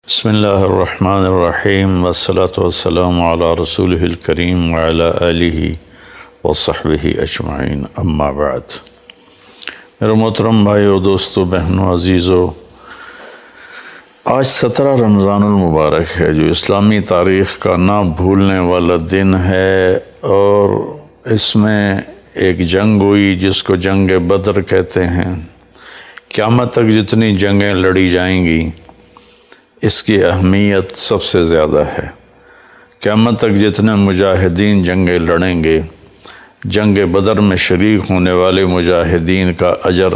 بسم اللہ الرحمن الرحیم والصلاة والسلام علی رسولہ الکریم وعلی آلہ وصحبہ اجمعین اما بعد۔ میرے محترم بھائیو، دوستو، بہنوں، عزیزو، آج 17 رمضان المبارک ہے جو اسلامی تاریخ کا نہ بھولنے والا دن ہے، اور اس میں ایک جنگ ہوئی جس کو جنگ بدر کہتے ہیں۔ قیامت تک جتنی جنگیں لڑی جائیں گی اس کی اہمیت سب سے زیادہ ہے۔ قیامت تک جتنے مجاہدین جنگیں لڑیں گے، جنگ بدر میں شریک ہونے والے مجاہدین کا اجر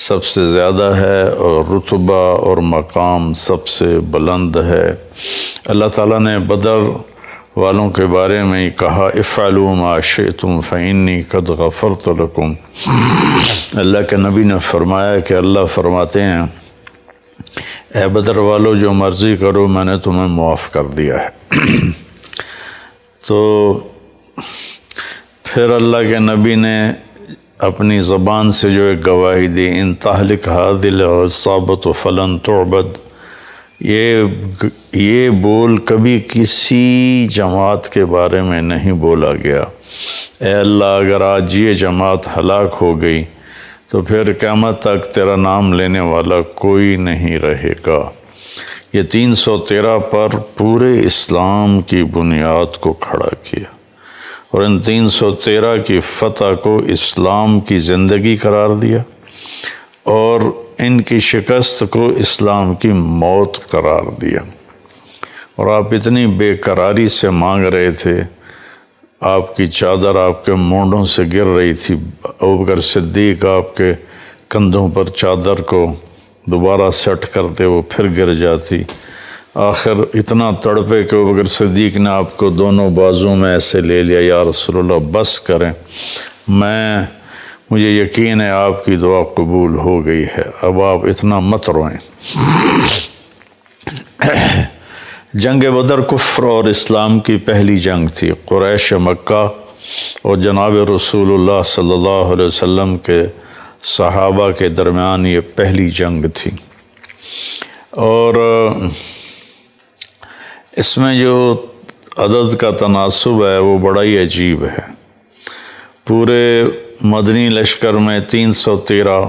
سب سے زیادہ ہے اور رتبہ اور مقام سب سے بلند ہے۔ اللہ تعالیٰ نے بدر والوں کے بارے میں کہا، افعلوا ما شئتم فإنی قد غفرت لکم۔ اللہ کے نبی نے فرمایا کہ اللہ فرماتے ہیں، اے بدر والو، جو مرضی کرو، میں نے تمہیں معاف کر دیا ہے۔ تو پھر اللہ کے نبی نے اپنی زبان سے جو ایک گواہی دی، ان تہلک هذه العصابة فلن تعبد، یہ بول کبھی کسی جماعت کے بارے میں نہیں بولا گیا۔ اے اللہ، اگر آج یہ جماعت ہلاک ہو گئی تو پھر قیامت تک تیرا نام لینے والا کوئی نہیں رہے گا۔ یہ 313 پر پورے اسلام کی بنیاد کو کھڑا کیا، اور ان 313 کی فتح کو اسلام کی زندگی قرار دیا، اور ان کی شکست کو اسلام کی موت قرار دیا۔ اور آپ اتنی بے قراری سے مانگ رہے تھے، آپ کی چادر آپ کے مونڈوں سے گر رہی تھی، ابوبکر صدیق آپ کے کندھوں پر چادر کو دوبارہ سیٹ کرتے، وہ پھر گر جاتی۔ آخر اتنا تڑپے کہ ابوبکر صدیق نے آپ کو دونوں بازوں میں ایسے لے لیا، یا رسول اللہ بس کریں، مجھے یقین ہے آپ کی دعا قبول ہو گئی ہے، اب آپ اتنا مت روئیں۔ جنگ بدر کفر اور اسلام کی پہلی جنگ تھی۔ قریش مکہ اور جناب رسول اللہ صلی اللہ علیہ وسلم کے صحابہ کے درمیان یہ پہلی جنگ تھی، اور اس میں جو عدد کا تناسب ہے وہ بڑا ہی عجیب ہے۔ پورے مدنی لشکر میں 313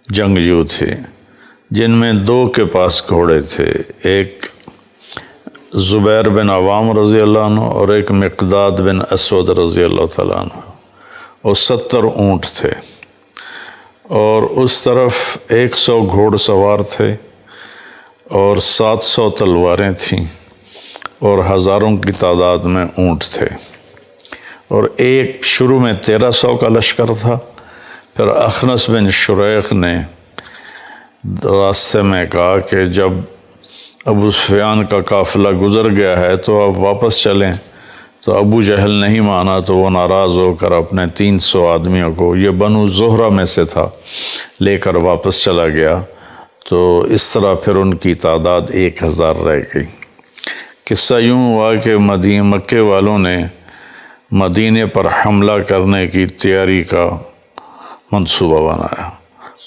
جنگجو تھے، جن میں 2 کے پاس گھوڑے تھے، ایک زبیر بن عوام رضی اللہ عنہ اور ایک مقداد بن اسود رضی اللہ تعالیٰ عنہ، اور 70 اونٹ تھے، اور اس طرف 100 گھوڑ سوار تھے، اور 700 تلواریں تھیں، اور ہزاروں کی تعداد میں اونٹ تھے۔ اور ایک شروع میں 1300 کا لشکر تھا، پھر اخنس بن شریق نے راستے میں کہا کہ جب ابو سفیان کا قافلہ گزر گیا ہے تو اب واپس چلیں، تو ابو جہل نہیں مانا، تو وہ ناراض ہو کر اپنے 300 آدمیوں کو، یہ بنو زہرہ میں سے تھا، لے کر واپس چلا گیا۔ تو اس طرح پھر ان کی تعداد 1000 رہ گئی۔ قصہ یوں ہوا کہ مکے والوں نے مدینے پر حملہ کرنے کی تیاری کا منصوبہ بنایا۔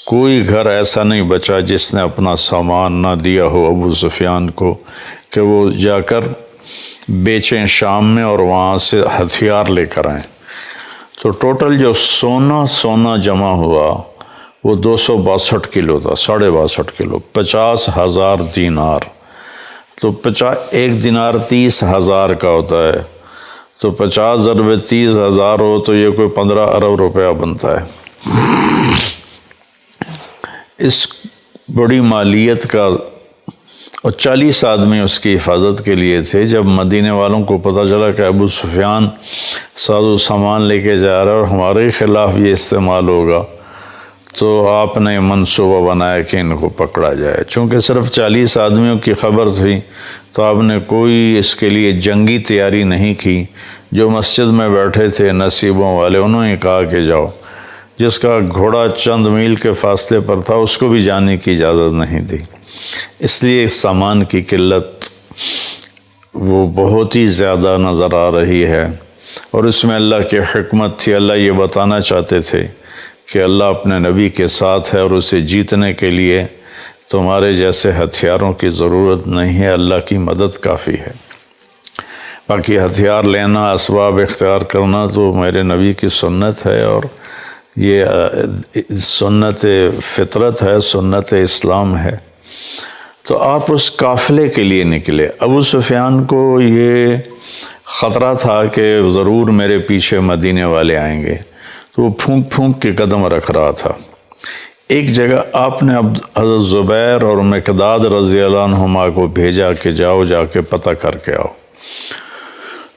کوئی گھر ایسا نہیں بچا جس نے اپنا سامان نہ دیا ہو ابو سفیان کو کہ وہ جا کر بیچیں شام میں اور وہاں سے ہتھیار لے کر آئیں۔ تو ٹوٹل جو سونا جمع ہوا وہ 262 کلو تھا، 62.5 کلو، 50,000 دینار۔ تو ایک دینار 30,000 کا ہوتا ہے، تو 50 ضرب 30,000 ہو تو یہ کوئی 15 ارب روپیہ بنتا ہے۔ اس بڑی مالیت کا، اور 40 آدمی اس کی حفاظت کے لیے تھے۔ جب مدینے والوں کو پتہ چلا کہ ابو سفیان ساز و سامان لے کے جا رہا ہے اور ہمارے خلاف یہ استعمال ہوگا، تو آپ نے منصوبہ بنایا کہ ان کو پکڑا جائے۔ چونکہ صرف 40 آدمیوں کی خبر تھی تو آپ نے کوئی اس کے لیے جنگی تیاری نہیں کی۔ جو مسجد میں بیٹھے تھے نصیبوں والے، انہوں نے کہا کہ جاؤ۔ جس کا گھوڑا چند میل کے فاصلے پر تھا اس کو بھی جانے کی اجازت نہیں دی۔ اس لیے سامان کی قلت وہ بہت ہی زیادہ نظر آ رہی ہے، اور اس میں اللہ کی حکمت تھی۔ اللہ یہ بتانا چاہتے تھے کہ اللہ اپنے نبی کے ساتھ ہے، اور اسے جیتنے کے لیے تمہارے جیسے ہتھیاروں کی ضرورت نہیں ہے، اللہ کی مدد کافی ہے۔ باقی ہتھیار لینا، اسباب اختیار کرنا تو میرے نبی کی سنت ہے، اور یہ سنت فطرت ہے، سنت اسلام ہے۔ تو آپ اس قافلے کے لیے نکلے۔ ابو سفیان کو یہ خطرہ تھا کہ ضرور میرے پیچھے مدینے والے آئیں گے، تو وہ پھونک پھونک کے قدم رکھ رہا تھا۔ ایک جگہ آپ نے حضرت زبیر اور مقداد رضی اللہ عنہما کو بھیجا کہ جاؤ، جا کے پتہ کر کے آؤ۔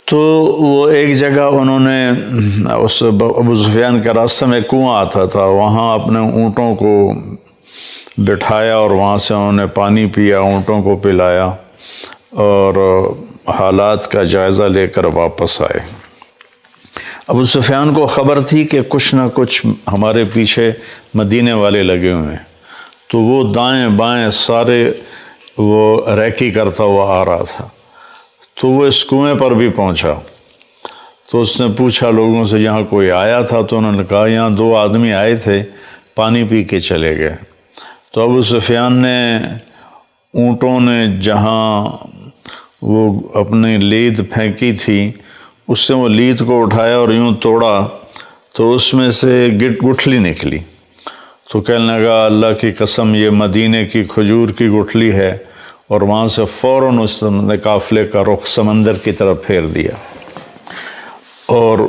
تو وہ ایک جگہ انہوں نے، اس ابو سفیان کے راستے میں کنواں آتا تھا، وہاں اپنے اونٹوں کو بٹھایا اور وہاں سے انہوں نے پانی پیا، اونٹوں کو پلایا اور حالات کا جائزہ لے کر واپس آئے۔ ابو سفیان کو خبر تھی کہ کچھ نہ کچھ ہمارے پیچھے مدینے والے لگے ہوئے ہیں، تو وہ دائیں بائیں سارے وہ ریکی کرتا ہوا آ رہا تھا۔ تو وہ اس کنویں پر بھی پہنچا، تو اس نے پوچھا لوگوں سے یہاں کوئی آیا تھا؟ تو انہوں نے کہا یہاں 2 آدمی آئے تھے، پانی پی کے چلے گئے۔ تو ابو سفیان نے، اونٹوں نے جہاں وہ اپنی لید پھینکی تھی اس سے وہ لید کو اٹھایا اور یوں توڑا تو اس میں سے گٹھلی نکلی۔ تو کہنے لگا اللہ کی قسم یہ مدینے کی کھجور کی گٹھلی ہے، اور وہاں سے فوراً اس نے قافلے کا رخ سمندر کی طرف پھیر دیا، اور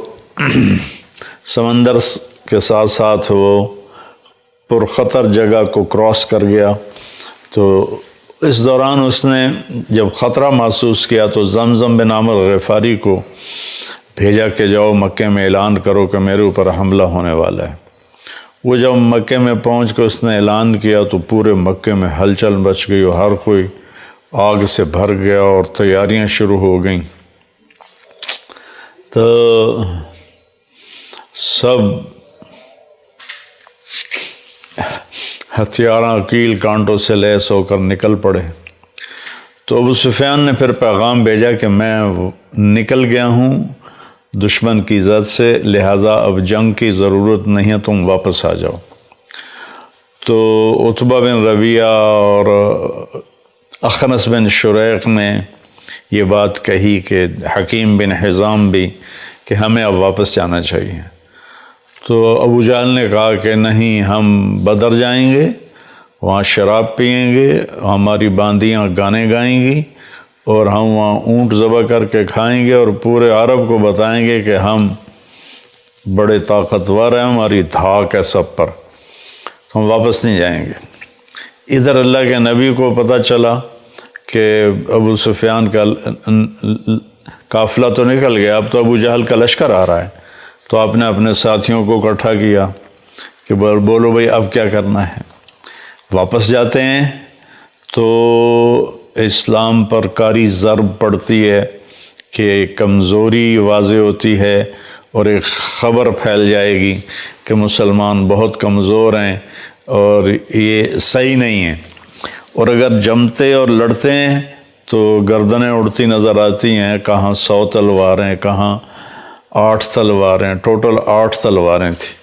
سمندر کے ساتھ ساتھ وہ پرخطر جگہ کو کراس کر گیا۔ تو اس دوران اس نے جب خطرہ محسوس کیا تو زمزم بن عامر غفاری کو بھیجا کہ جاؤ مکے میں اعلان کرو کہ میرے اوپر حملہ ہونے والا ہے۔ وہ جب مکے میں پہنچ کے اس نے اعلان کیا تو پورے مکے میں ہلچل مچ گئی اور ہر کوئی آگ سے بھر گیا اور تیاریاں شروع ہو گئیں۔ تو سب ہتھیاراں کیل کانٹوں سے لیس ہو کر نکل پڑے۔ تو ابو سفیان نے پھر پیغام بھیجا کہ میں نکل گیا ہوں دشمن کی زد سے، لہٰذا اب جنگ کی ضرورت نہیں ہے، تم واپس آ جاؤ۔ تو عتبہ بن ربیعہ اور اخنس بن شریق نے یہ بات کہی کہ حکیم بن حزام بھی کہ ہمیں اب واپس جانا چاہیے۔ تو ابو جہل نے کہا کہ نہیں، ہم بدر جائیں گے، وہاں شراب پئیں گے، ہماری باندیاں گانے گائیں گی، اور ہم وہاں اونٹ ذبح کر کے کھائیں گے اور پورے عرب کو بتائیں گے کہ ہم بڑے طاقتور ہیں، ہماری دھاک ہے سب پر، ہم واپس نہیں جائیں گے۔ ادھر اللہ کے نبی کو پتہ چلا کہ ابو سفیان کا قافلہ تو نکل گیا، اب تو ابو جہل کا لشکر آ رہا ہے۔ تو آپ نے اپنے ساتھیوں کو اکٹھا کیا کہ بولو بھائی اب کیا کرنا ہے، واپس جاتے ہیں تو اسلام پر کاری ضرب پڑتی ہے کہ کمزوری واضح ہوتی ہے اور ایک خبر پھیل جائے گی کہ مسلمان بہت کمزور ہیں اور یہ صحیح نہیں ہے، اور اگر جمتے اور لڑتے ہیں تو گردنیں اڑتی نظر آتی ہیں، کہاں 100 تلواریں، کہاں 8 تلواریں، ٹوٹل 8 تلواریں تھیں،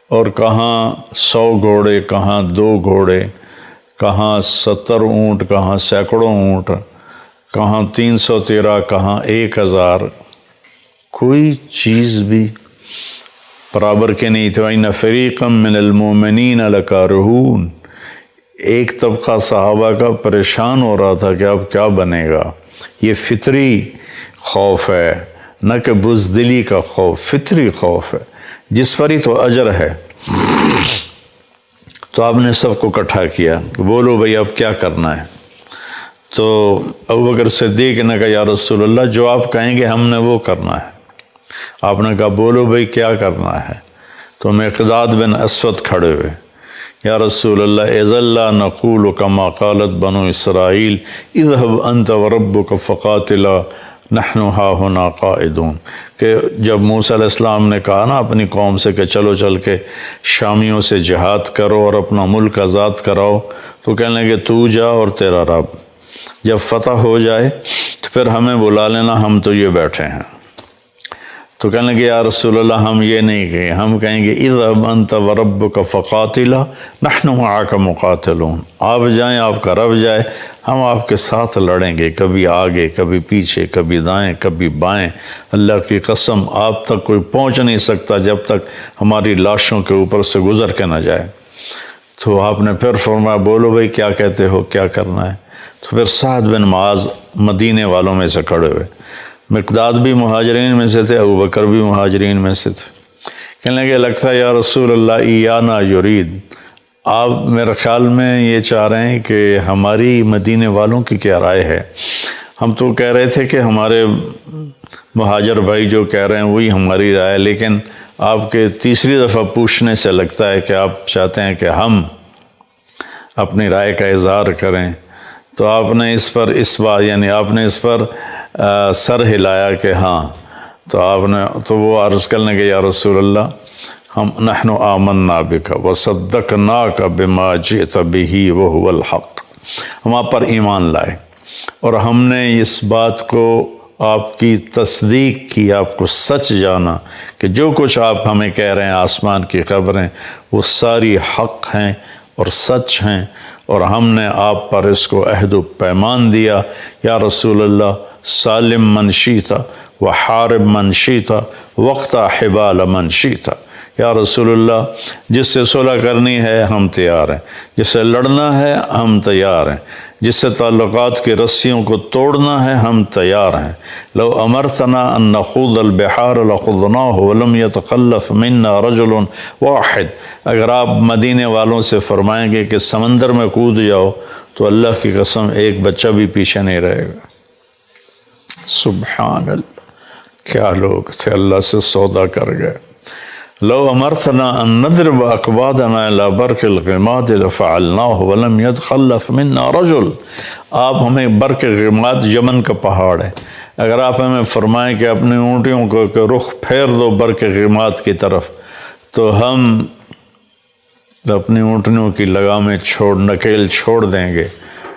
اور کہاں 100 گھوڑے، کہاں 2 گھوڑے، کہاں 70 اونٹ، کہاں سینکڑوں اونٹ، کہاں 313، کہاں 1000، کوئی چیز بھی برابر کے نہیں تھے۔ وَإِنَّ فَرِيقًا مِّنَ الْمُؤْمِنِينَ لَكَارِهُونَ، ایک طبقہ صحابہ کا پریشان ہو رہا تھا کہ اب کیا بنے گا۔ یہ فطری خوف ہے، نہ کہ بزدلی کا خوف، فطری خوف ہے جس پر ہی تو اجر ہے۔ تو آپ نے سب کو اکٹھا کیا کہ بولو بھئی اب کیا کرنا ہے۔ تو ابوبکر صدیق نے کہا یا رسول اللہ جو آپ کہیں گے ہم نے وہ کرنا ہے۔ آپ نے کہا بولو بھئی کیا کرنا ہے۔ تو مقداد بن اسود کھڑے ہوئے، یا رسول اللہ اذا لا نقول کما قالت بنو اسرائیل اذهب انت وربك فقاتلا نحن ها هنا قائدون، کہ جب موسیٰ علیہ السلام نے کہا نا اپنی قوم سے کہ چلو چل کے شامیوں سے جہاد کرو اور اپنا ملک آزاد کراؤ، تو کہنے لگے تو جا اور تیرا رب، جب فتح ہو جائے تو پھر ہمیں بلا لینا، ہم تو یہ بیٹھے ہیں۔ تو کہنے لگے یا رسول اللہ ہم یہ نہیں کہیں، ہم کہیں گے اذهب انت وربک فقاتلا نحن معك مقاتلون، آپ جائیں، آپ کا رب جائے، ہم آپ کے ساتھ لڑیں گے، کبھی آگے کبھی پیچھے، کبھی دائیں کبھی بائیں، اللہ کی قسم آپ تک کوئی پہنچ نہیں سکتا جب تک ہماری لاشوں کے اوپر سے گزر کے نہ جائے۔ تو آپ نے پھر فرمایا بولو بھائی کیا کہتے ہو، کیا کرنا ہے؟ تو پھر سعد بن معاذ مدینے والوں میں سے کھڑے ہوئے، مقداد بھی مہاجرین میں سے تھے، ابو بکر بھی مہاجرین میں سے تھے، کہنے لگے لگتا ہے یا رسول اللہ ایانا یرید، آپ میرے خیال میں یہ چاہ رہے ہیں کہ ہماری مدینے والوں کی کیا رائے ہے؟ ہم تو کہہ رہے تھے کہ ہمارے مہاجر بھائی جو کہہ رہے ہیں وہی ہماری رائے ہے، لیکن آپ کے تیسری دفعہ پوچھنے سے لگتا ہے کہ آپ چاہتے ہیں کہ ہم اپنی رائے کا اظہار کریں۔ تو آپ نے اس پر یعنی آپ نے اس پر سر ہلایا کہ ہاں، تو وہ عرض کرنے کہ یا رسول اللہ ہم نحن آمنا بک وصدقناک بما جئت بہ وہو الحق، ہم آپ پر ایمان لائے اور ہم نے اس بات کو آپ کی تصدیق کی، آپ کو سچ جانا کہ جو کچھ آپ ہمیں کہہ رہے ہیں آسمان کی خبریں وہ ساری حق ہیں اور سچ ہیں، اور ہم نے آپ پر اس کو عہد و پیمان دیا یا رسول اللہ سالم من شیتا وحارب من شیتا وقتا حبال من شیتا، یا رسول اللہ جس سے صلح کرنی ہے ہم تیار ہیں، جس سے لڑنا ہے ہم تیار ہیں، جس سے تعلقات کی رسیوں کو توڑنا ہے ہم تیار ہیں۔ لو امرتنا ان نخوض البحار لخضناہ ولم يتخلف منا رجل واحد، اگر آپ مدینے والوں سے فرمائیں گے کہ سمندر میں کود جاؤ تو اللہ کی قسم ایک بچہ بھی پیچھے نہیں رہے گا۔ سبحان اللہ، کیا لوگ تھے، اللہ سے سودا کر گئے۔ لو امرتنا ان نضرب اکبادنا الى برق الغماد لفعلناه ولم يتخلف منا رجل، آپ ہمیں برق غماد یمن کا پہاڑ ہے، اگر آپ ہمیں فرمائیں کہ اپنی اونٹیوں کو رخ پھیر دو برق غماد کی طرف تو ہم اپنی اونٹنیوں کی لگامیں نکیل چھوڑ دیں گے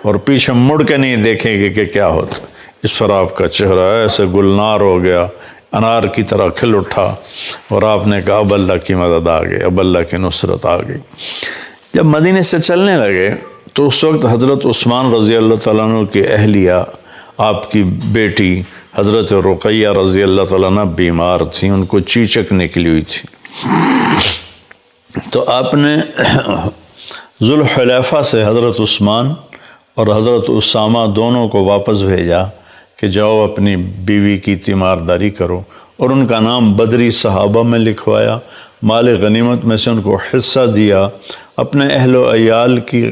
اور پیچھے مڑ کے نہیں دیکھیں گے کہ کیا ہوتا۔ اس پر آپ کا چہرہ ایسے گلنار ہو گیا، انار کی طرح کھل اٹھا، اور آپ نے کہا اب اللہ کی مدد آ گئی، اب اللہ کی نصرت آ گئی۔ جب مدینے سے چلنے لگے تو اس وقت حضرت عثمان رضی اللہ تعالیٰ عنہ کی اہلیہ، آپ کی بیٹی حضرت رقیہ رضی اللہ تعالیٰ عنہ بیمار تھیں، ان کو چیچک نکلی ہوئی تھی۔ تو آپ نے ذوالحلیفہ سے حضرت عثمان اور حضرت اسامہ دونوں کو واپس بھیجا کہ جاؤ اپنی بیوی کی تیمارداری کرو، اور ان کا نام بدری صحابہ میں لکھوایا، مال غنیمت میں سے ان کو حصہ دیا۔ اپنے اہل و عیال کی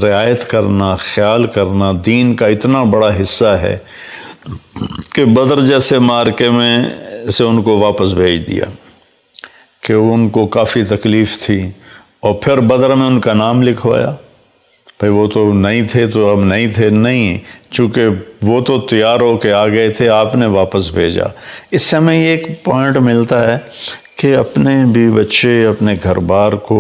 رعایت کرنا، خیال کرنا دین کا اتنا بڑا حصہ ہے کہ بدر جیسے مارکے میں سے ان کو واپس بھیج دیا کہ ان کو کافی تکلیف تھی، اور پھر بدر میں ان کا نام لکھوایا۔ بھئی وہ تو نہیں تھے تو اب نہیں تھے، نہیں، چونکہ وہ تو تیار ہو کے آ گئے تھے، آپ نے واپس بھیجا۔ اس سے ہمیں ایک پوائنٹ ملتا ہے کہ اپنے بیوی بچے، اپنے گھر بار کو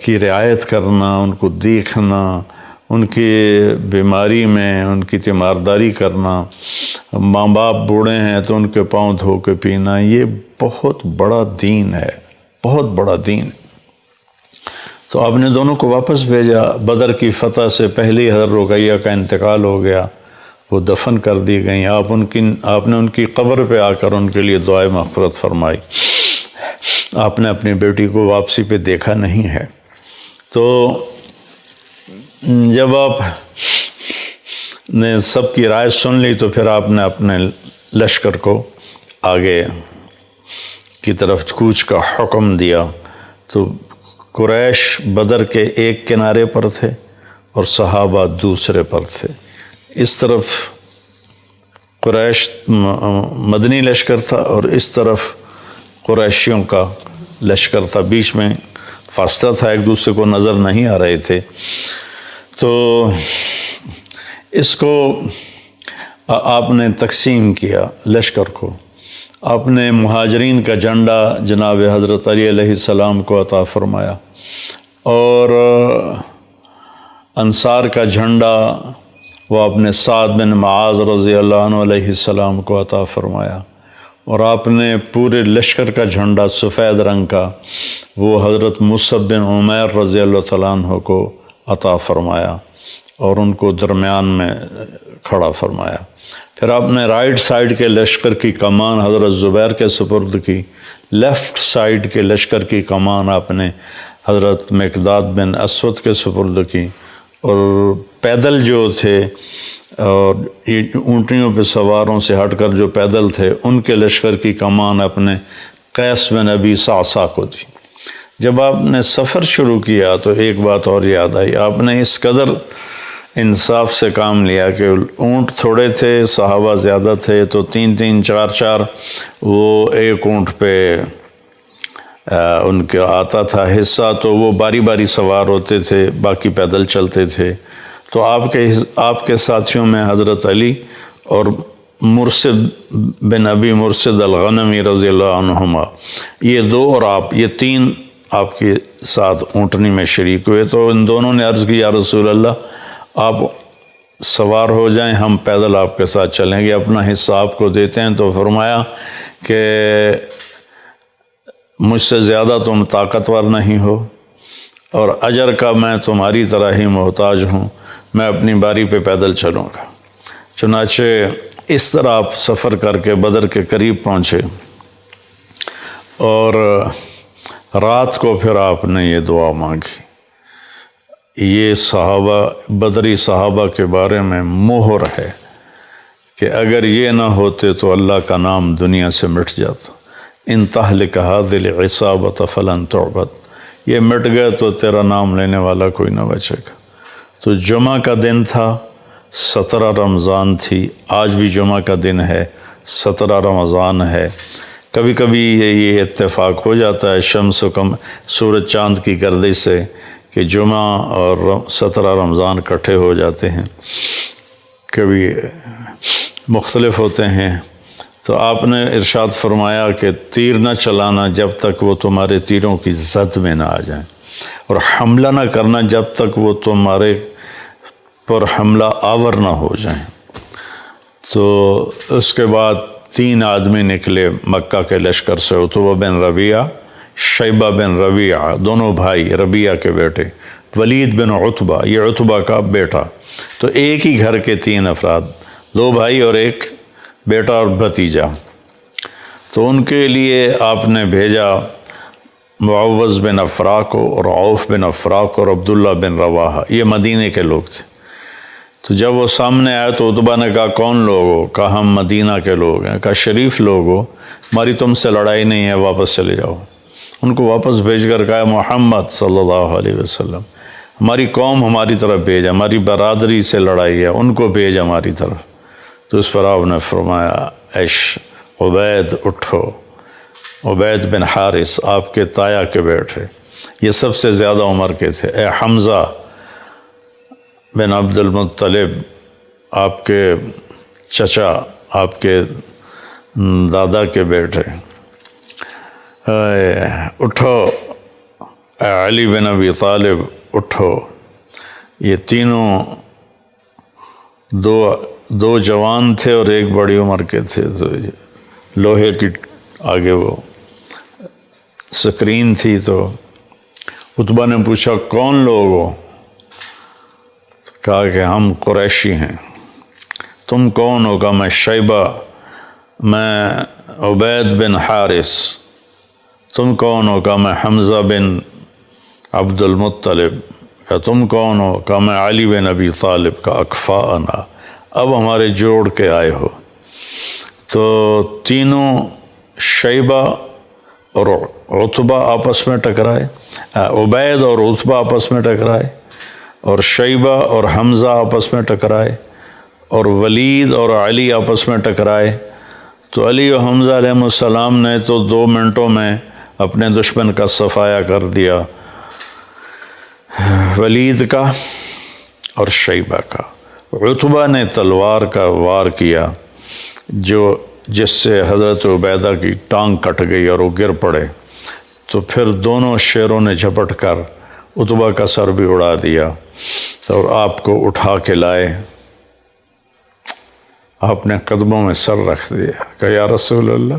کی رعایت کرنا، ان کو دیکھنا، ان کی بیماری میں ان کی تیمارداری کرنا، ماں باپ بوڑھے ہیں تو ان کے پاؤں دھو کے پینا، یہ بہت بڑا دین ہے، بہت بڑا دین۔ تو آپ نے دونوں کو واپس بھیجا۔ بدر کی فتح سے پہلے حضرت رقیہ کا انتقال ہو گیا، وہ دفن کر دی گئیں۔ آپ نے ان کی قبر پہ آ کر ان کے لیے دعائے مغفرت فرمائی۔ آپ نے اپنی بیٹی کو واپسی پہ دیکھا نہیں ہے۔ تو جب آپ نے سب کی رائے سن لی تو پھر آپ نے اپنے لشکر کو آگے کی طرف کوچ کا حکم دیا۔ تو قریش بدر کے ایک کنارے پر تھے اور صحابہ دوسرے پر تھے۔ اس طرف قریش مدنی لشکر تھا اور اس طرف قریشیوں کا لشکر تھا، بیچ میں فاصلہ تھا، ایک دوسرے کو نظر نہیں آ رہے تھے۔ تو اس کو آپ نے تقسیم کیا لشکر کو۔ آپ نے مہاجرین کا جھنڈا جناب حضرت علی علیہ السلام کو عطا فرمایا، اور انصار کا جھنڈا وہ اپنے سعد بن معاذ رضی اللہ عنہ علیہ السلام کو عطا فرمایا، اور آپ نے پورے لشکر کا جھنڈا سفید رنگ کا وہ حضرت مصعب بن عمیر رضی اللہ تعالیٰ عنہ کو عطا فرمایا اور ان کو درمیان میں کھڑا فرمایا۔ پھر آپ نے رائٹ سائڈ کے لشکر کی کمان حضرت زبیر کے سپرد کی، لیفٹ سائڈ کے لشکر کی کمان آپ نے حضرت مقداد بن اسود کے سپرد کی، اور پیدل جو تھے اور یہ اونٹنیوں پہ سواروں سے ہٹ کر جو پیدل تھے ان کے لشکر کی کمان اپنے قیس بن ابی صعصع کو دی۔ جب آپ نے سفر شروع کیا تو ایک بات اور یاد آئی، آپ نے اس قدر انصاف سے کام لیا کہ اونٹ تھوڑے تھے، صحابہ زیادہ تھے، تو 3 4 وہ ایک اونٹ پہ ان کے آتا تھا حصہ، تو وہ باری باری سوار ہوتے تھے، باقی پیدل چلتے تھے۔ تو آپ کے ساتھیوں میں حضرت علی اور مرشد بن ابی مرشد الغنمی رضی اللہ عنہما، یہ 2 اور آپ، یہ 3 آپ کے ساتھ اونٹنی میں شریک ہوئے۔ تو ان دونوں نے عرض کی، یا رسول اللہ آپ سوار ہو جائیں، ہم پیدل آپ کے ساتھ چلیں گے، اپنا حصہ آپ کو دیتے ہیں۔ تو فرمایا کہ مجھ سے زیادہ تم طاقتور نہیں ہو اور اجر کا میں تمہاری طرح ہی محتاج ہوں، میں اپنی باری پہ پیدل چلوں گا۔ چنانچہ اس طرح آپ سفر کر کے بدر کے قریب پہنچے، اور رات کو پھر آپ نے یہ دعا مانگی۔ یہ صحابہ، بدری صحابہ کے بارے میں مہر ہے کہ اگر یہ نہ ہوتے تو اللہ کا نام دنیا سے مٹ جاتا۔ ان تہلک ہذہ العصابۃ فلن تعبد، یہ مٹ گئے تو تیرا نام لینے والا کوئی نہ بچے گا۔ تو جمعہ کا دن تھا، 17 رمضان تھی، آج بھی جمعہ کا دن ہے، 17 رمضان ہے۔ کبھی کبھی یہ اتفاق ہو جاتا ہے شمس و سورج چاند کی گردش سے کہ جمعہ اور 17 رمضان اکٹھے ہو جاتے ہیں، کبھی مختلف ہوتے ہیں۔ تو آپ نے ارشاد فرمایا کہ تیر نہ چلانا جب تک وہ تمہارے تیروں کی زد میں نہ آ جائیں، اور حملہ نہ کرنا جب تک وہ تمہارے پر حملہ آور نہ ہو جائیں۔ تو اس کے بعد 3 آدمی نکلے مکہ کے لشکر سے، عتبہ بن ربیعہ، شیبہ بن ربیعہ، دونوں بھائی ربیعہ کے بیٹے، ولید بن عتبہ، یہ عتبہ کا بیٹا۔ تو ایک ہی گھر کے 3 افراد، 2 بھائی اور ایک بیٹا اور بھتیجا۔ تو ان کے لیے آپ نے بھیجا معوذ بن افراء کو اور عوف بن افراء کو اور عبداللہ بن رواحہ، یہ مدینے کے لوگ تھے۔ تو جب وہ سامنے آئے تو عتبہ نے کہا کون لوگ ہو؟ کہا ہم مدینہ کے لوگ ہیں۔ کہا شریف لوگ ہو، ہماری تم سے لڑائی نہیں ہے، واپس چلے جاؤ۔ ان کو واپس بھیج کر کہا محمد صلی اللہ علیہ وسلم، ہماری قوم ہماری طرف بھیج، ہماری برادری سے لڑائی ہے، ان کو بھیج ہماری طرف۔ تو اس پر آپ نے فرمایا ایش عبید اٹھو، عبید بن حارث آپ کے تایا کے بیٹے، یہ سب سے زیادہ عمر کے تھے، اے حمزہ بن عبد المطلب آپ کے چچا، آپ کے دادا کے بیٹے، اٹھو، اے علی بن ابی طالب اٹھو۔ یہ تینوں دو جوان تھے اور ایک بڑی عمر کے تھے، تو لوہے کی آگے وہ سکرین تھی۔ تو عتبہ نے پوچھا کون لوگ ہو؟ کہا کہ ہم قریشی ہیں۔ تم کون ہو؟ کہا میں شیبہ، میں عبید بن حارث۔ تم کون ہو؟ کہا میں حمزہ بن عبد المطلب۔ کہا تم کون ہو؟ کہا میں علی بن ابی طالب کا اکفاءنا، اب ہمارے جوڑ کے آئے ہو۔ تو تینوں شیبہ اور عتبہ آپس میں ٹکرائے، عبید اور عتبہ آپس میں ٹکرائے، اور شیبہ اور حمزہ آپس میں ٹکرائے، اور ولید اور علی آپس میں ٹکرائے۔ تو علی و حمزہ علیہ السلام نے تو 2 منٹوں میں اپنے دشمن کا صفایا کر دیا، ولید کا اور شیبہ کا۔ عتبہ نے تلوار کا وار کیا جس سے حضرت عبیدہ کی ٹانگ کٹ گئی اور وہ گر پڑے۔ تو پھر دونوں شیروں نے جھپٹ کر عتبہ کا سر بھی اڑا دیا اور آپ کو اٹھا کے لائے۔ آپ نے قدموں میں سر رکھ دیا، کہ یا رسول اللہ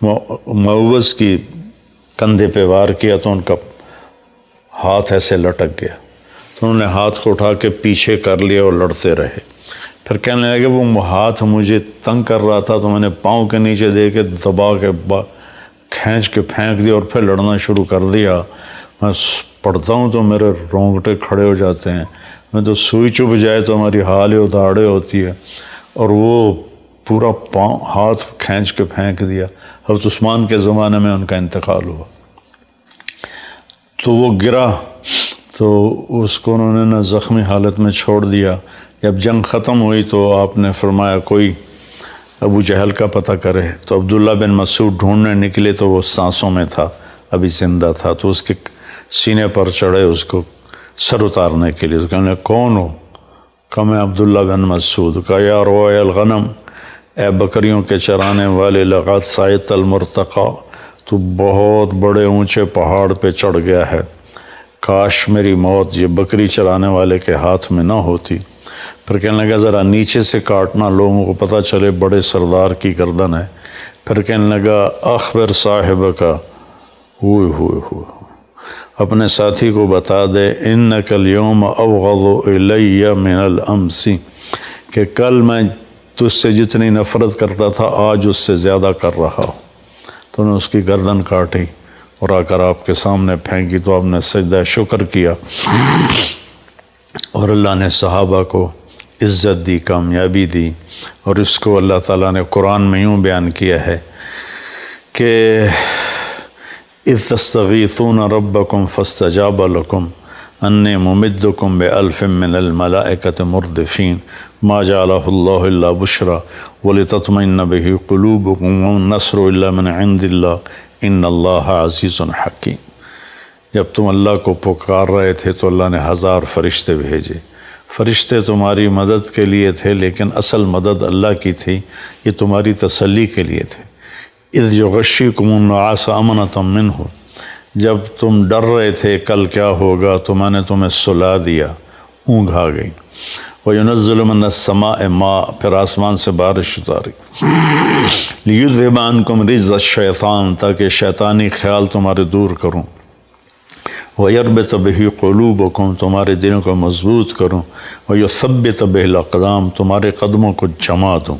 معوذ کی کندھے پہ وار کیا تو ان کا ہاتھ ایسے لٹک گیا، تو انہوں نے ہاتھ کو اٹھا کے پیچھے کر لیا اور لڑتے رہے۔ پھر کہنے لگے وہ ہاتھ مجھے تنگ کر رہا تھا تو میں نے پاؤں کے نیچے دے کے دبا کے کھینچ کے پھینک دیا اور پھر لڑنا شروع کر دیا۔ میں پڑھتا ہوں تو میرے رونگٹے کھڑے ہو جاتے ہیں، میں تو سوئی چبھ جائے تو ہماری حال اداڑے ہوتی ہے، اور وہ پورا پاؤں ہاتھ کھینچ کے پھینک دیا۔ حضرت عثمان کے زمانے میں ان کا انتقال ہوا، تو وہ گرا تو اس کو انہوں نے نہ زخمی حالت میں چھوڑ دیا۔ جب جنگ ختم ہوئی تو آپ نے فرمایا کوئی ابو جہل کا پتہ کرے، تو عبداللہ بن مسعود ڈھونڈنے نکلے تو وہ سانسوں میں تھا، ابھی زندہ تھا، تو اس کے سینے پر چڑھے اس کو سر اتارنے کے لیے۔ تو کہنے کون ہو؟ کہا میں عبداللہ بن مسعود۔ کہا یا روع الغنم، اے بکریوں کے چرانے والے، لقد صعدت المرتقى، تو بہت بڑے اونچے پہاڑ پہ چڑھ گیا ہے، کاش میری موت یہ بکری چرانے والے کے ہاتھ میں نہ ہوتی۔ پھر کہنے لگا ذرا نیچے سے کاٹنا، لوگوں کو پتہ چلے بڑے سردار کی گردن ہے۔ پھر کہنے لگا اخبر صاحب کا، ہوئے اپنے ساتھی کو بتا دے، انک اليوم ابغض الی من الامس، کہ کل میں تجھ سے جتنی نفرت کرتا تھا آج اس سے زیادہ کر رہا ہوں۔ تو انہوں نے اس کی گردن کاٹی اور آ کر آپ کے سامنے پھینکی، تو آپ نے سجدہ شکر کیا، اور اللہ نے صحابہ کو عزت دی، کامیابی دی۔ اور اس کو اللہ تعالیٰ نے قرآن میں یوں بیان کیا ہے کہ اذ تستغیثون ربکم فاستجاب لکم انی ممدکم بألف من الملائکۃ مردفین ما جعلہ اللہ الا بشرا ولتطمئن بہ قلوبکم والنصر الا من عند اللہ ان اللہ عزیز حکیم۔ جب تم اللہ کو پکار رہے تھے تو اللہ نے 1000 فرشتے بھیجے۔ فرشتے تمہاری مدد کے لیے تھے، لیکن اصل مدد اللہ کی تھی، یہ تمہاری تسلی کے لیے تھے۔ اذ یغشیکم النعاس امنۃ منہ، جب تم ڈر رہے تھے کل کیا ہوگا تو میں نے تمہیں سلا دیا، اونگ آ گئی۔ وَيُنَزِّلُ مِنَ السَّمَاءِ مَاءً، پھر آسمان سے بارش اتاری۔ لِيُذْهِبَ عَنْكُمْ رِجْزَ الشَّيْطَانِ، تاکہ شیطانی خیال تمہارے دور کروں۔ وَيَرْبِطَ بِهِ قُلُوبَكُمْ، تمہارے دلوں کو مضبوط کروں۔ وَيُثَبِّتَ بِهِ الْأَقْدَامَ، تمہارے قدموں کو جما دوں۔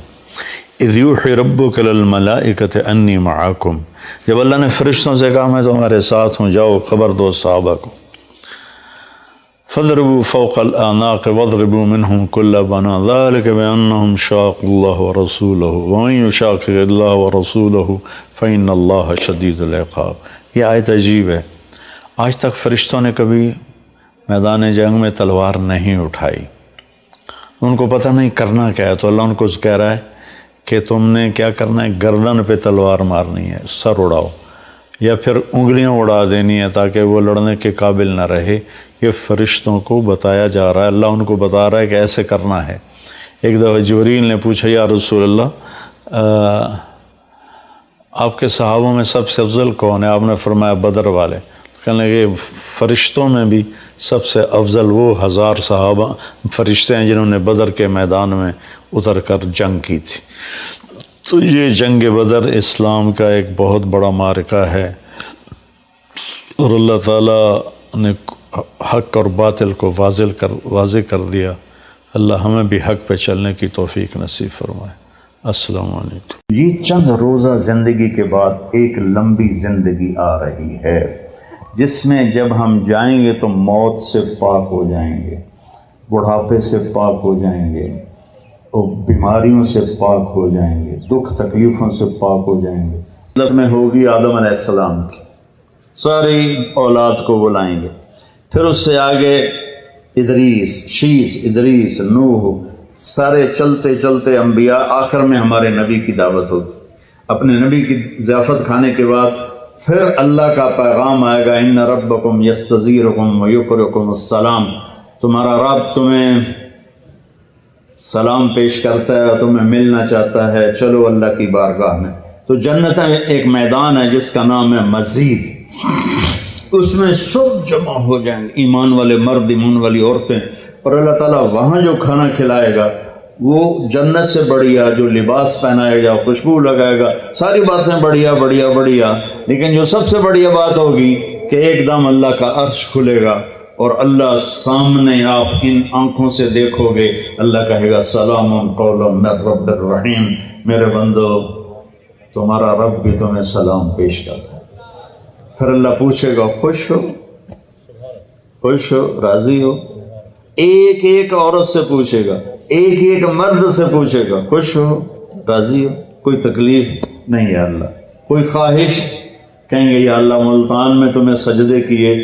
اِذْ يُوحِي رَبُّكَ لِلْمَلَائِكَةِ أَنِّي مَعَكُمْ، جب اللہ نے فرشتوں سے کہا میں تمہارے ساتھ ہوں، جاؤ خبر دو صحابہ کو۔ فَاضْرِبُوا فَوْقَ الْأَعْنَاقِ وَاضْرِبُوا مِنْهُمْ كُلَّ بَنَانٍ ذَلِكَ بِأَنَّهُمْ شَاقُّوا اللَّهَ وَرَسُولَهُ وَمَن يُشَاقِقِ اللَّهَ وَرَسُولَهُ فَإِنَّ اللَّهَ شَدِيدُ الْعِقَابِ۔ یہ آیت عجیب ہے، آج تک فرشتوں نے کبھی میدان جنگ میں تلوار نہیں اٹھائی، ان کو پتہ نہیں کرنا کیا ہے، تو اللہ ان کو کہہ رہا ہے کہ تم نے کیا کرنا ہے، گردن پہ تلوار مارنی ہے، سر اڑاؤ، یا پھر انگلیاں اڑا دینی ہے تاکہ وہ لڑنے کے قابل نہ رہے۔ یہ فرشتوں کو بتایا جا رہا ہے، اللہ ان کو بتا رہا ہے کہ ایسے کرنا ہے۔ ایک دفعہ جبریل نے پوچھا یا رسول اللہ آپ کے صحابوں میں سب سے افضل کون ہے؟ آپ نے فرمایا بدر والے۔ کہنے لگے فرشتوں میں بھی سب سے افضل وہ 1000 صحابہ فرشتے ہیں جنہوں نے بدر کے میدان میں اتر کر جنگ کی تھی۔ تو یہ جنگ بدر اسلام کا ایک بہت بڑا معرکہ ہے، اور اللہ تعالیٰ نے حق اور باطل کو واضح کر دیا۔ اللہ ہمیں بھی حق پہ چلنے کی توفیق نصیب فرمائے۔ السلام علیکم۔ یہ چند روزہ زندگی کے بعد ایک لمبی زندگی آ رہی ہے، جس میں جب ہم جائیں گے تو موت سے پاک ہو جائیں گے، بڑھاپے سے پاک ہو جائیں گے، اور بیماریوں سے پاک ہو جائیں گے، دکھ تکلیفوں سے پاک ہو جائیں گے۔ حضرت میں ہوگی آدم علیہ السلام کی، ساری اولاد کو بلائیں گے، پھر اس سے آگے ادریس، شیس، ادریس، نوح، سارے چلتے چلتے انبیاء، آخر میں ہمارے نبی کی دعوت ہوگی۔ اپنے نبی کی ضیافت کھانے کے بعد پھر اللہ کا پیغام آئے گا، ان ربکم یستزیرکم ویقرکم السلام، تمہارا رب تمہیں سلام پیش کرتا ہے اور تمہیں ملنا چاہتا ہے، چلو اللہ کی بارگاہ میں۔ تو جنت میں ایک میدان ہے جس کا نام ہے مسجد، اس میں سب جمع ہو جائیں گے، ایمان والے مرد، ایمان والی عورتیں، اور اللہ تعالیٰ وہاں جو کھانا کھلائے گا وہ جنت سے بڑھیا جو لباس پہنائے گا، خوشبو لگائے گا، ساری باتیں بڑھیا بڑھیا بڑھیا، لیکن جو سب سے بڑھیا بات ہوگی کہ ایک دم اللہ کا عرش کھلے گا اور اللہ سامنے آپ ان آنکھوں سے دیکھو گے، اللہ کہے گا سلام قولا من رب الرحیم، میرے بندو تمہارا رب بھی تمہیں سلام پیش کرتا ہے۔ پھر اللہ پوچھے گا خوش ہو، خوش ہو، راضی ہو؟ ایک ایک عورت سے پوچھے گا، ایک ایک مرد سے پوچھے گا، خوش ہو، راضی ہو؟ کوئی تکلیف نہیں یا اللہ، کوئی خواہش؟ کہیں گے یا اللہ ملتان میں تمہیں سجدے کیے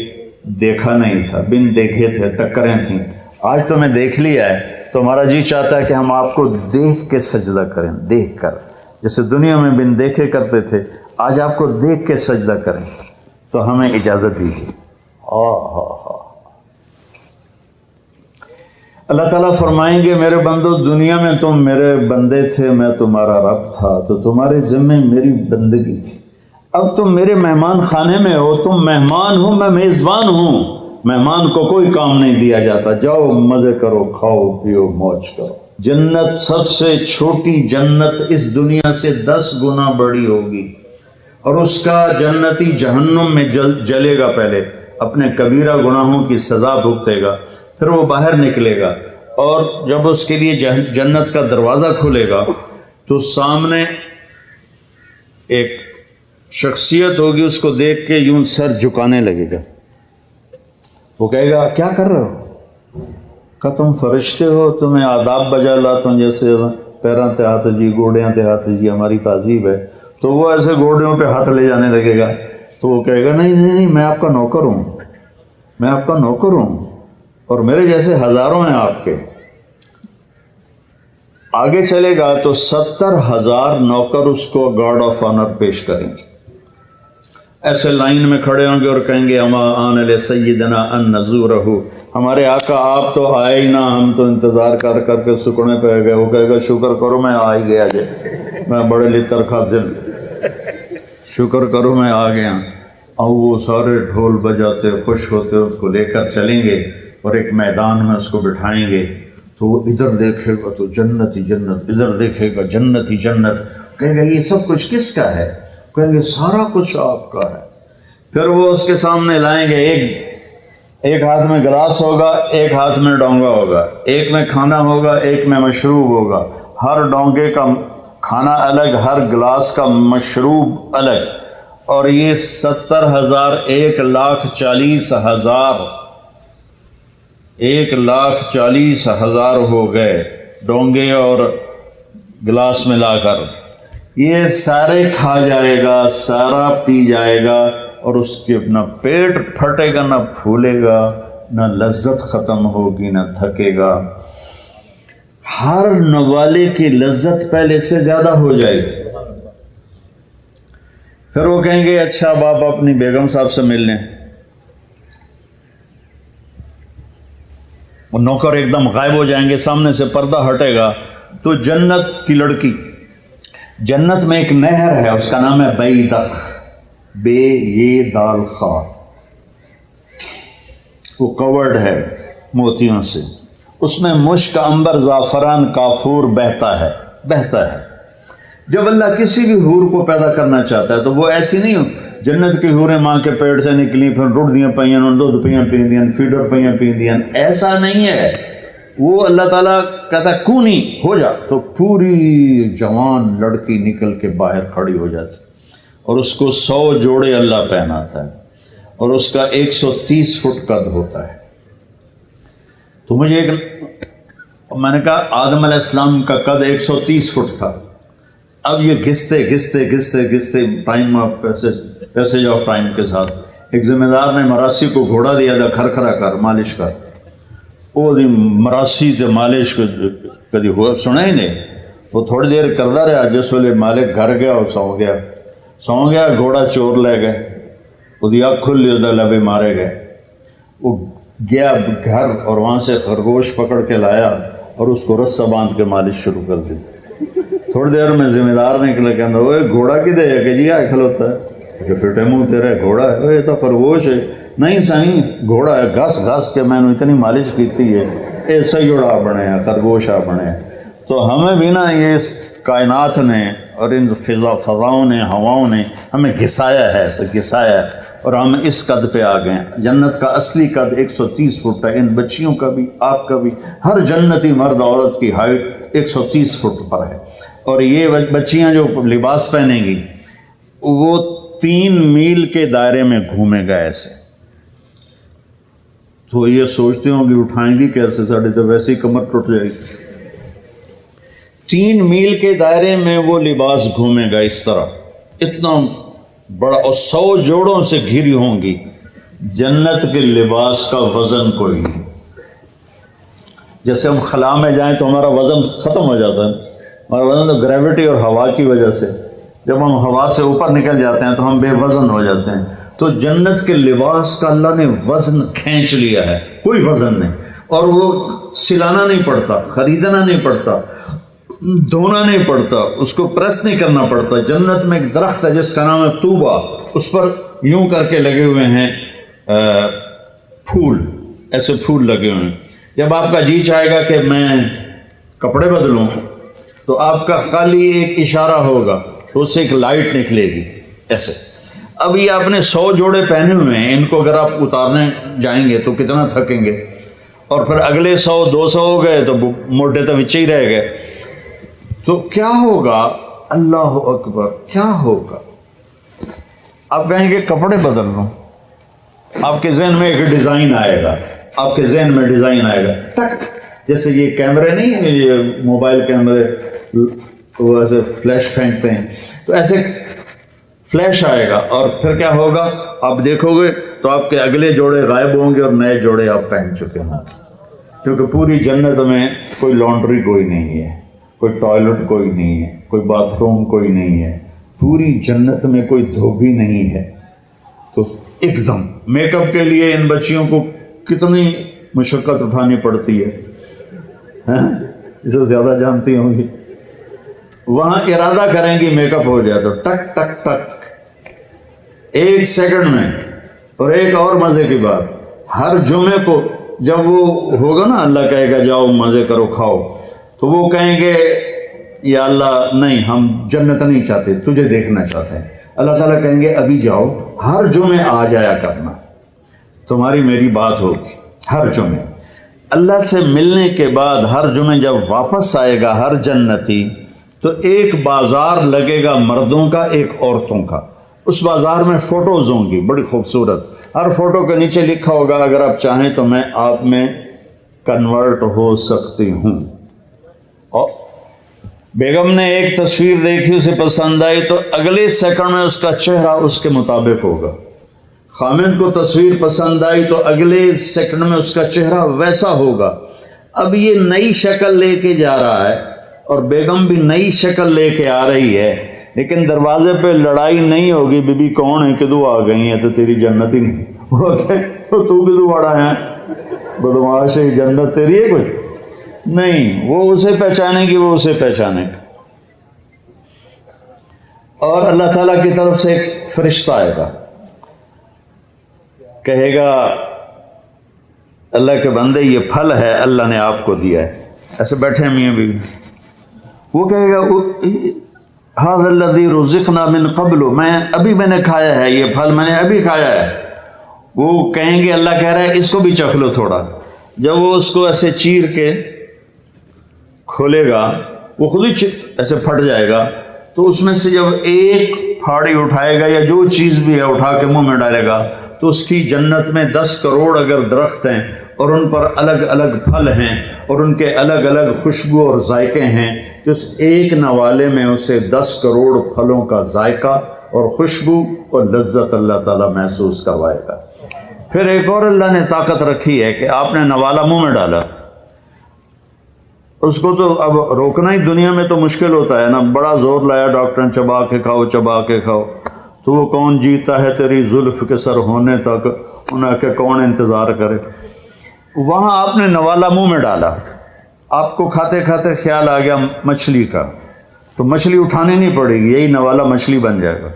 دیکھا نہیں تھا، بن دیکھے تھے، ٹکریں تھیں، آج تمہیں دیکھ لیا ہے تو ہمارا جی چاہتا ہے کہ ہم آپ کو دیکھ کے سجدہ کریں، دیکھ کر، جیسے دنیا میں بن دیکھے کرتے تھے، آج آپ کو دیکھ کے سجدہ کریں، تو ہمیں اجازت دیجیے۔ اللہ تعالیٰ فرمائیں گے میرے بندو دنیا میں تم میرے بندے تھے، میں تمہارا رب تھا، تو تمہارے ذمہ میری بندگی تھی، اب تم میرے مہمان خانے میں ہو، تم مہمان ہو، میں میزبان ہوں، مہمان کو کوئی کام نہیں دیا جاتا، جاؤ مزے کرو، کھاؤ پیو، موج کرو۔ جنت سب سے چھوٹی جنت اس دنیا سے 10 گنا بڑی ہوگی، اور اس کا جنتی جہنم میں جلے گا، پہلے اپنے کبیرہ گناہوں کی سزا بھگتے گا، پھر وہ باہر نکلے گا، اور جب اس کے لیے جنت کا دروازہ کھلے گا تو سامنے ایک شخصیت ہوگی، اس کو دیکھ کے یوں سر جھکانے لگے گا، وہ کہے گا کیا کر رہے ہو؟ کہ تم فرشتے ہو، تمہیں آداب بجا لاتا ہوں، جیسے پیراں تے ہاتھ جی، گوڑیاں تے ہاتھ جی، ہماری تہذیب ہے، تو وہ ایسے گوڑیوں پہ ہاتھ لے جانے لگے گا، تو وہ کہے گا نہیں نہیں نہیں، میں آپ کا نوکر ہوں، میں آپ کا نوکر ہوں، اور میرے جیسے ہزاروں ہیں آپ کے۔ آگے چلے گا تو 70,000 نوکر اس کو گارڈ آف آنر پیش کریں گے، ایسے لائن میں کھڑے ہوں گے اور کہیں گے اما آن لسیدنا ان نزورہ، ہمارے آقا آپ تو آئے ہی نہ، ہم تو انتظار کر کر کے سکڑے پہ گئے۔ وہ کہے گا شکر کرو میں آ ہی گیا، جے میں بڑے لتر کھا دل، شکر کرو میں آ گیا۔ اور وہ سارے ڈھول بجاتے خوش ہوتے اس کو لے کر چلیں گے اور ایک میدان میں اس کو بٹھائیں گے، تو وہ ادھر دیکھے گا تو جنت ہی جنت، ادھر دیکھے گا جنت ہی جنت، کہے گا یہ سب کچھ کس کا ہے؟ کہیں گے سارا کچھ آپ کا ہے۔ پھر وہ اس کے سامنے لائیں گے، ایک ہاتھ میں گلاس ہوگا، ایک ہاتھ میں ڈونگا ہوگا، ایک میں کھانا ہوگا، ایک میں مشروب ہوگا، ہر ڈونگے کا کھانا الگ، ہر گلاس کا مشروب الگ، اور یہ 70,000 1,40,000 1,40,000 ہو گئے ڈونگے اور گلاس ملا کر۔ یہ سارے کھا جائے گا، سارا پی جائے گا، اور اس کے نہ پیٹ پھٹے گا، نہ پھولے گا، نہ لذت ختم ہوگی، نہ تھکے گا، ہر نوالے کی لذت پہلے سے زیادہ ہو جائے گی۔ پھر وہ کہیں گے اچھا اب آپ اپنی بیگم صاحب سے مل لیں، وہ نوکر ایک دم غائب ہو جائیں گے، سامنے سے پردہ ہٹے گا تو جنت کی لڑکی، جنت میں ایک نہر ہے، اس کا نام ہے بیدخ، بے یہ دال خا، وہ کورڈ ہے موتیوں سے، اس میں مشک، عنبر، زعفران، کافور بہتا ہے۔ جب اللہ کسی بھی حور کو پیدا کرنا چاہتا ہے تو وہ ایسی نہیں ہو، جنت کی حوریں ماں کے پیٹ سے نکلی پھر رڑ دیاں پئیاں، دودھ پئیاں پیندیاں، فیڈر پئیاں پیندیاں، ایسا نہیں ہے۔ وہ اللہ تعالیٰ کہتا ہے کونی ہو جا، تو پوری جوان لڑکی نکل کے باہر کھڑی ہو جاتی، اور اس کو 100 جوڑے اللہ پہناتا ہے، اور اس کا 130 فٹ قد ہوتا ہے۔ تو مجھے میں نے کہا آدم علیہ السلام کا قد 130 فٹ تھا، اب یہ گھستے time of passage of time کے ساتھ ایک ذمہ دار نے مراسی کو گھوڑا دیا تھا، کھرکھرا کر مالش کر، وہ مراسی تے مالش کو کدی ہوا سنا ہی نہیں، وہ تھوڑی دیر کرتا رہا، جس ویلے مالک گھر گیا اور سو گیا، گھوڑا چور لے گئے، وہ اکھ کھلی، وہ لبے مارے گئے، وہ گیا گھر اور وہاں سے خرگوش پکڑ کے لایا اور اس کو رسہ باندھ کے مالش شروع کر دی۔ تھوڑی دیر میں ذمہ دار نکلے، کہنا وہ گھوڑا کدھر ہے؟ کہ جی آئے کھلوتا ہے، کہ فٹے منہ تیرا گھوڑا ہے؟ یہ تو خرگوش ہے۔ نہیں سائیں گھوڑا ہے، گھس کے میں نے اتنی مالش کیتی ہے، یہ سیڑا بنے ہیں، خرگوشا بنے ہیں۔ تو ہمیں بھی نا یہ کائنات نے اور ان فضاؤں نے ہواؤں نے ہمیں گھسایا ہے، ایسے گھسایا ہے، اور ہم اس قد پہ آ گئے ہیں۔ جنت کا اصلی قد 130 فٹ ہے، ان بچیوں کا بھی، آپ کا بھی، ہر جنتی مرد عورت کی ہائٹ 130 فٹ پر ہے۔ اور یہ بچیاں جو لباس پہنیں گی وہ 3 میل کے دائرے میں گھومے گا ایسے۔ تو یہ سوچتے ہوں کہ اٹھائیں گی کیسے، ساڑھے تو ویسے ہی کمر ٹوٹ جائے گی۔ 3 میل کے دائرے میں وہ لباس گھومے گا اس طرح، اتنا بڑا، اور 100 جوڑوں سے گھری ہوں گی۔ جنت کے لباس کا وزن کوئی نہیں۔ جیسے ہم خلا میں جائیں تو ہمارا وزن ختم ہو جاتا ہے، ہمارا وزن تو گریوٹی اور ہوا کی وجہ سے، جب ہم ہوا سے اوپر نکل جاتے ہیں تو ہم بے وزن ہو جاتے ہیں۔ تو جنت کے لباس کا اللہ نے وزن کھینچ لیا ہے، کوئی وزن نہیں، اور وہ سلانا نہیں پڑتا، خریدنا نہیں پڑتا، دھونا نہیں پڑتا، اس کو پریس نہیں کرنا پڑتا۔ جنت میں ایک درخت ہے جس کا نام ہے طوبہ، اس پر یوں کر کے لگے ہوئے ہیں پھول، ایسے پھول لگے ہوئے ہیں۔ جب آپ کا جی چاہے گا کہ میں کپڑے بدلوں تو آپ کا خالی ایک اشارہ ہوگا تو اس سے ایک لائٹ نکلے گی ایسے۔ اب یہ آپ نے 100 جوڑے پہنے ہوئے ہیں، ان کو اگر آپ اتارنے جائیں گے تو کتنا تھکیں گے، اور پھر اگلے 100 200 ہو گئے تو موٹے تو بچے ہی رہ گئے۔ تو کیا ہوگا، اللہ اکبر، کیا ہوگا؟ آپ کہیں گے کپڑے بدل لوں، آپ کے ذہن میں ایک ڈیزائن آئے گا، آپ کے ذہن میں ڈیزائن آئے گا، ٹک، جیسے یہ کیمرے نہیں، یہ موبائل کیمرے وہ ایسے فلیش پھینکتے ہیں، تو ایسے فلیش آئے گا، اور پھر کیا ہوگا، آپ دیکھو گے تو آپ کے اگلے جوڑے غائب ہوں گے اور نئے جوڑے آپ پہن چکے ہوں گے۔ کیونکہ پوری جنت میں کوئی لانڈری کوئی نہیں ہے، کوئی ٹوائلٹ کوئی نہیں ہے، کوئی باتھ روم کوئی نہیں ہے، پوری جنت میں کوئی دھوبی نہیں ہے۔ تو ایک دم میک اپ کے لیے ان بچیوں کو کتنی مشقت اٹھانی پڑتی ہے، اسے زیادہ جانتی ہوں گی۔ وہاں ارادہ کریں گی میک اپ ہو جائے تو ٹک ٹک ٹک 1 سیکنڈ میں۔ اور ایک اور مزے کی بات، ہر جمعے کو جب وہ ہوگا نا، اللہ کہے گا جاؤ مزے کرو کھاؤ، تو وہ کہیں گے یا اللہ نہیں، ہم جنت نہیں چاہتے، تجھے دیکھنا چاہتے ہیں۔ اللہ تعالیٰ کہیں گے ابھی جاؤ، ہر جمعے آ جایا کرنا، تمہاری میری بات ہوگی ہر جمعے۔ اللہ سے ملنے کے بعد ہر جمعے جب واپس آئے گا ہر جنتی، تو ایک بازار لگے گا مردوں کا، ایک عورتوں کا۔ اس بازار میں فوٹوز ہوں گی بڑی خوبصورت، ہر فوٹو کے نیچے لکھا ہوگا اگر آپ چاہیں تو میں آپ میں کنورٹ ہو سکتی ہوں۔ اور بیگم نے ایک تصویر دیکھی، اسے پسند آئی تو اگلے سیکنڈ میں اس کا چہرہ اس کے مطابق ہوگا۔ خامد کو تصویر پسند آئی تو اگلے سیکنڈ میں اس کا چہرہ ویسا ہوگا۔ اب یہ نئی شکل لے کے جا رہا ہے اور بیگم بھی نئی شکل لے کے آ رہی ہے، لیکن دروازے پہ لڑائی نہیں ہوگی، بی بی کون ہے، کدو آ گئی ہے، تو تیری جنت ہی نہیں، تو کدو بڑا ہے، بدماش ہے، جنت تیری ہے کوئی نہیں۔ وہ اسے پہچانے گی، وہ اسے پہچانے گا۔ اور اللہ تعالیٰ کی طرف سے ایک فرشتہ آئے گا، کہے گا اللہ کے بندے یہ پھل ہے اللہ نے آپ کو دیا ہے، ایسے بیٹھے میاں بیوی، وہ کہے گا ھذا الذی رزقنا من قبل، میں نے کھایا ہے یہ پھل، میں نے ابھی کھایا ہے۔ وہ کہیں گے اللہ کہہ رہا ہے اس کو بھی چکھ لو تھوڑا۔ جب وہ اس کو ایسے چیر کے کھولے گا، وہ خود ہی ایسے پھٹ جائے گا، تو اس میں سے جب ایک پھاڑی اٹھائے گا یا جو چیز بھی ہے اٹھا کے منہ میں ڈالے گا، تو اس کی جنت میں 10 کروڑ اگر درخت ہیں اور ان پر الگ الگ پھل ہیں اور ان کے الگ الگ خوشبو اور ذائقے ہیں، تو اس ایک نوالے میں اسے 10 کروڑ پھلوں کا ذائقہ اور خوشبو اور لذت اللہ تعالیٰ محسوس کروائے گا۔ پھر ایک اور اللہ نے طاقت رکھی ہے کہ آپ نے نوالا منہ میں ڈالا، اس کو تو اب روکنا ہی دنیا میں تو مشکل ہوتا ہے نا، بڑا زور لایا ڈاکٹر نے چبا کے کھاؤ چبا کے کھاؤ، تو وہ کون جیتا ہے تیری زلف کے سر ہونے تک، انہیں کہ کون انتظار کرے۔ وہاں آپ نے نوالا منہ میں ڈالا، آپ کو کھاتے کھاتے خیال آ گیا مچھلی کا، تو مچھلی اٹھانی نہیں پڑے گی، یہی نوالا مچھلی بن جائے گا۔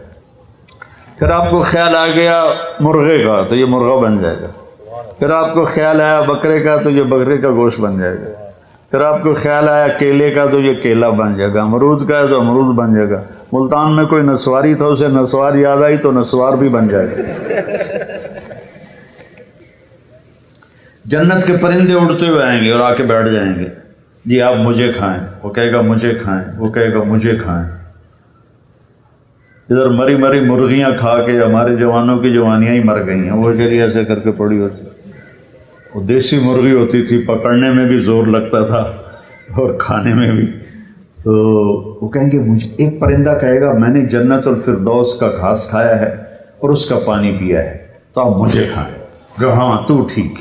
پھر آپ کو خیال آ گیا مرغے کا، تو یہ مرغا بن جائے گا۔ پھر آپ کو خیال آیا بکرے کا، تو یہ بکرے کا گوشت بن جائے گا۔ پھر آپ کو خیال آیا کیلے کا تو یہ کیلا بن جائے گا، امرود کا ہے تو امرود بن جائے گا، ملتان میں کوئی نسواری تھا اسے نسوار یاد آئی تو نسوار بھی بن جائے گا۔ جنت کے پرندے اڑتے ہوئے آئیں گے اور آ کے بیٹھ جائیں گے، جی آپ مجھے کھائیں، وہ کہے گا مجھے کھائیں، وہ کہے گا مجھے کھائیں۔ ادھر مری مری مرغیاں کھا کے ہمارے جوانوں کی جوانیاں ہی مر گئی ہیں، وہ چلیے ایسے کر کے پڑی ہوتی، وہ دیسی مرغی ہوتی تھی، پکڑنے میں بھی زور لگتا تھا اور کھانے میں بھی۔ تو وہ کہیں گے مجھے، ایک پرندہ کہے گا میں نے جنت الفردوس کا گھاس کھایا ہے اور اس کا پانی پیا ہے، تو آپ مجھے کھائیں۔ کہ ہاں تو ٹھیک۔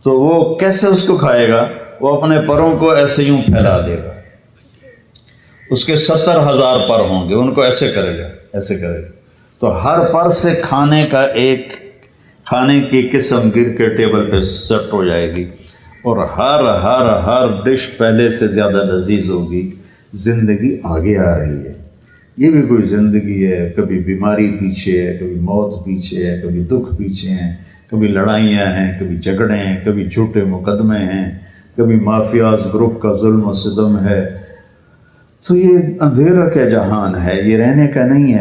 تو وہ کیسے اس کو کھائے گا؟ وہ اپنے پروں کو ایسے یوں پھیلا دے گا، اس کے 70,000 پر ہوں گے، ان کو ایسے کرے گا، ایسے کرے گا، تو ہر پر سے کھانے کا ایک کھانے کی قسم گر کے ٹیبل پہ سیٹ ہو جائے گی، اور ہر ڈش پہلے سے زیادہ لذیذ ہوگی۔ زندگی آگے آ رہی ہے، یہ بھی کوئی زندگی ہے، کبھی بیماری پیچھے ہے، کبھی موت پیچھے ہے، کبھی دکھ پیچھے ہیں، کبھی لڑائیاں ہیں، کبھی جھگڑے ہیں، کبھی جھوٹے مقدمے ہیں، کبھی مافیاز گروپ کا ظلم و ستم ہے۔ تو یہ اندھیرا کا جہان ہے، یہ رہنے کا نہیں ہے۔